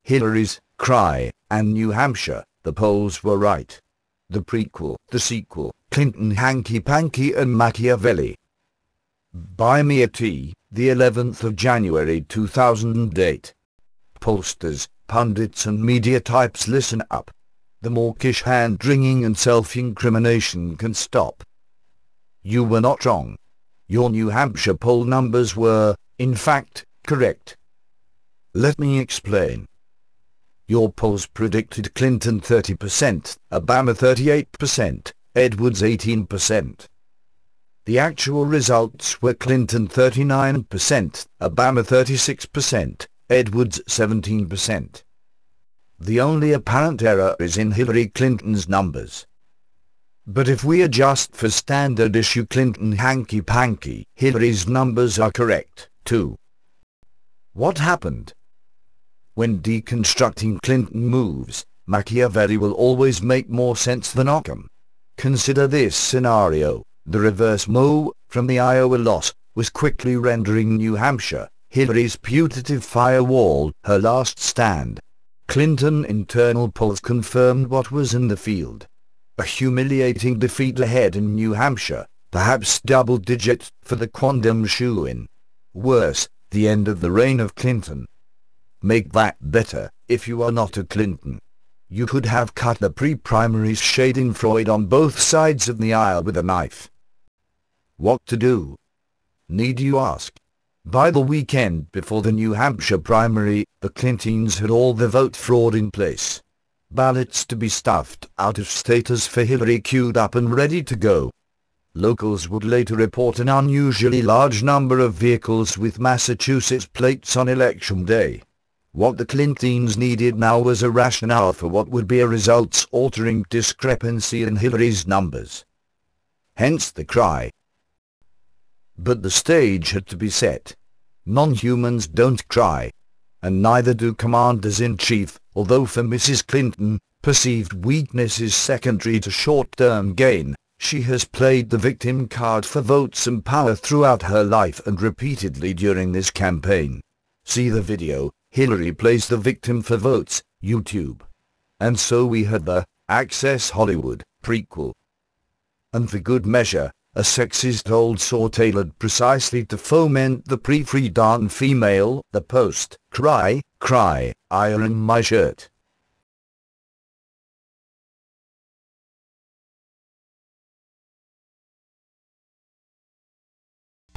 Hillary's cry, and New Hampshire, the polls were right. The prequel, the sequel, Clinton, Hanky-Panky and Machiavelli. Buy me a tea, the 11th of January 2008. Pollsters, pundits and media types, listen up. The mawkish hand-wringing and self-incrimination can stop. You were not wrong. Your New Hampshire poll numbers were, in fact, correct. Let me explain. Your polls predicted Clinton 30%, Obama 38%, Edwards 18%. The actual results were Clinton 39%, Obama 36%, Edwards 17%. The only apparent error is in Hillary Clinton's numbers. But if we adjust for standard issue Clinton Hanky-Panky, Hillary's numbers are correct, too. What happened? When deconstructing Clinton moves, Machiavelli will always make more sense than Ockham. Consider this scenario. The reverse Mo, from the Iowa loss, was quickly rendering New Hampshire, Hillary's putative firewall, her last stand. Clinton internal polls confirmed what was in the field. A humiliating defeat ahead in New Hampshire, perhaps double-digit, for the quondam shoo-in. Worse, the end of the reign of Clinton. Make that better, if you are not a Clinton. You could have cut the pre-primaries Schadenfreude on both sides of the aisle with a knife. What to do? Need you ask? By the weekend before the New Hampshire primary, the Clintons had all the vote fraud in place. Ballots to be stuffed out of staters for Hillary queued up and ready to go. Locals would later report an unusually large number of vehicles with Massachusetts plates on Election Day. What the Clintons needed now was a rationale for what would be a results-altering discrepancy in Hillary's numbers. Hence the cry. But the stage had to be set. Non-humans don't cry. And neither do commanders-in-chief, although for Mrs. Clinton, perceived weakness is secondary to short-term gain. She has played the victim card for votes and power throughout her life and repeatedly during this campaign. See the video, Hillary plays the victim for votes, YouTube. And so we had the Access Hollywood prequel. And for good measure, a sexist old saw tailored precisely to foment the pre-freedom female, the post, cry, cry, iron my shirt.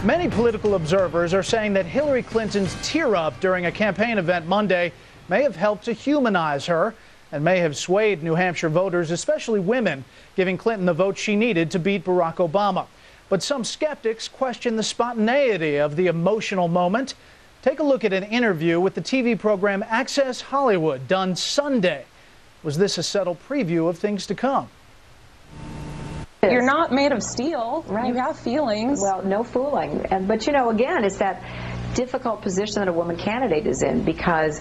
Many political observers are saying that Hillary Clinton's tear-up during a campaign event Monday may have helped to humanize her and may have swayed New Hampshire voters, especially women, giving Clinton the vote she needed to beat Barack Obama. But some skeptics question the spontaneity of the emotional moment. Take a look at an interview with the TV program Access Hollywood, done Sunday. Was this a subtle preview of things to come? You're not made of steel. Right. You have feelings. Well, no fooling. But, you know, again, it's that difficult position that a woman candidate is in, because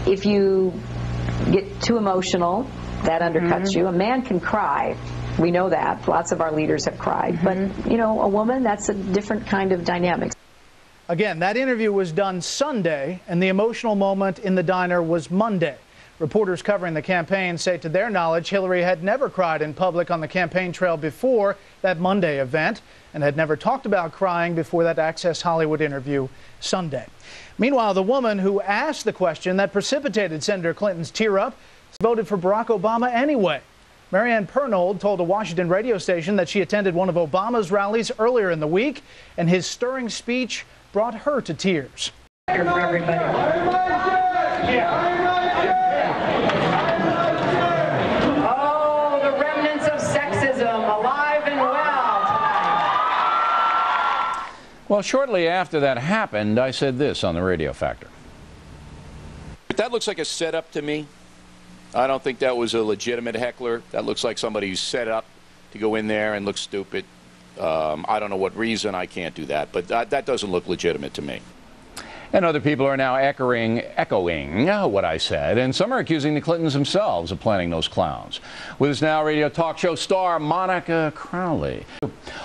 if you get too emotional, that undercuts you. A man can cry. We know that. Lots of our leaders have cried. But, you know, a woman, that's a different kind of dynamic. Again, that interview was done Sunday, and the emotional moment in the diner was Monday. Reporters covering the campaign say, to their knowledge, Hillary had never cried in public on the campaign trail before that Monday event and had never talked about crying before that Access Hollywood interview Sunday. Meanwhile, the woman who asked the question that precipitated Senator Clinton's tear-up voted for Barack Obama anyway. Marianne Pernold told a Washington radio station that she attended one of Obama's rallies earlier in the week, and his stirring speech brought her to tears. For everybody. Oh, the remnants of sexism alive and well tonight. Well, shortly after that happened, I said this on the Radio Factor. That looks like a setup to me. I don't think that was a legitimate heckler. That looks like somebody who's set up to go in there and look stupid. I don't know what reason. I can't do that, but that doesn't look legitimate to me. And other people are now echoing what I said, and some are accusing the Clintons themselves of planning those clowns. With us now, radio talk show star Monica Crowley.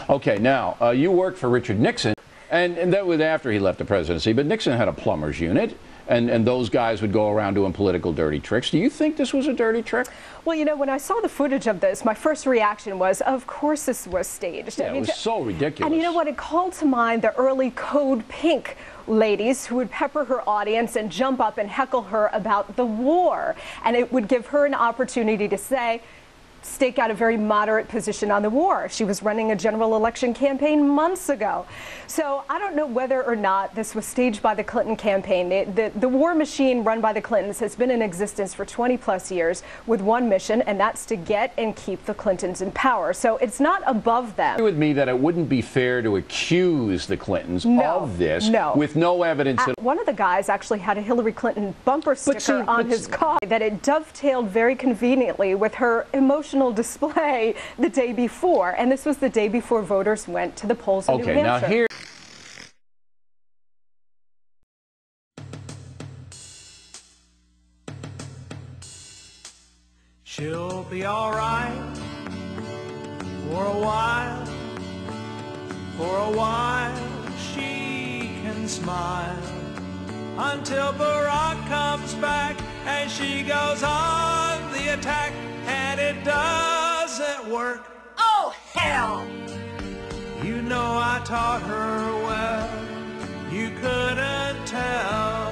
Okay, now, you worked for Richard Nixon, and that was after he left the presidency, but Nixon had a plumber's unit, and those guys would go around doing political dirty tricks. Do you think this was a dirty trick? Well, you know, when I saw the footage of this, my first reaction was, of course this was staged. Yeah, it was so ridiculous. And you know what? It called to mind the early Code Pink ladies who would pepper her audience and jump up and heckle her about the war. And it would give her an opportunity to stake out a very moderate position on the war. She was running a general election campaign months ago. So I don't know whether or not this was staged by the Clinton campaign. The war machine run by the Clintons has been in existence for 20 plus years with one mission, and that's to get and keep the Clintons in power. So it's not above them. Agree with me that it wouldn't be fair to accuse the Clintons of this with no evidence. One of the guys actually had a Hillary Clinton bumper sticker on his car that it dovetailed very conveniently with her emotional display the day before, and this was the day before voters went to the polls in New Hampshire. Now here. She'll be all right for a while. For a while she can smile until Barack comes back and she goes on the attack. And it doesn't work. Oh, hell! You know I taught her well. You couldn't tell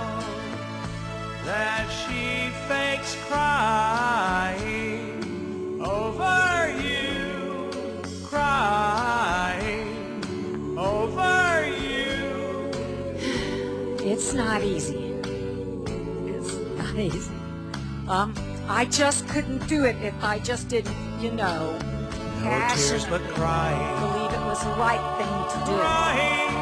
that she fakes crying over you. Crying over you. It's not easy. It's not easy. I just couldn't do it if I just didn't, you know, no tears but crying. Believe it was the right thing to do. Crying.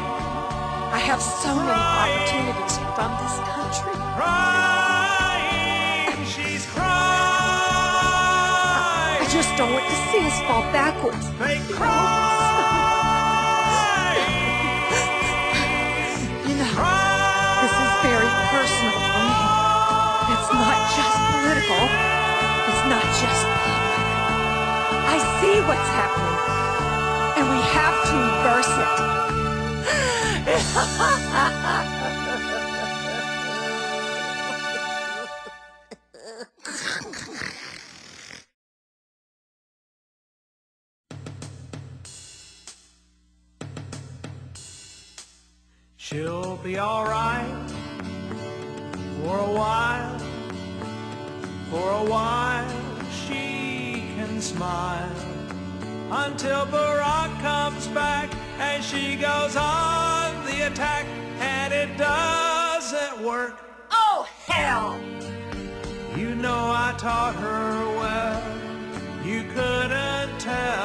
I have so many opportunities from this country. Crying, she's crying. I just don't want to see us fall backwards. They cry. You know, this is very personal for me. It's not just political. It's not just public. I see what's happening, and we have to reverse it. She'll be all right for a while. For a while she can smile until Barack comes back and she goes on the attack, and it doesn't work. Oh, hell! You know I taught her well. You couldn't tell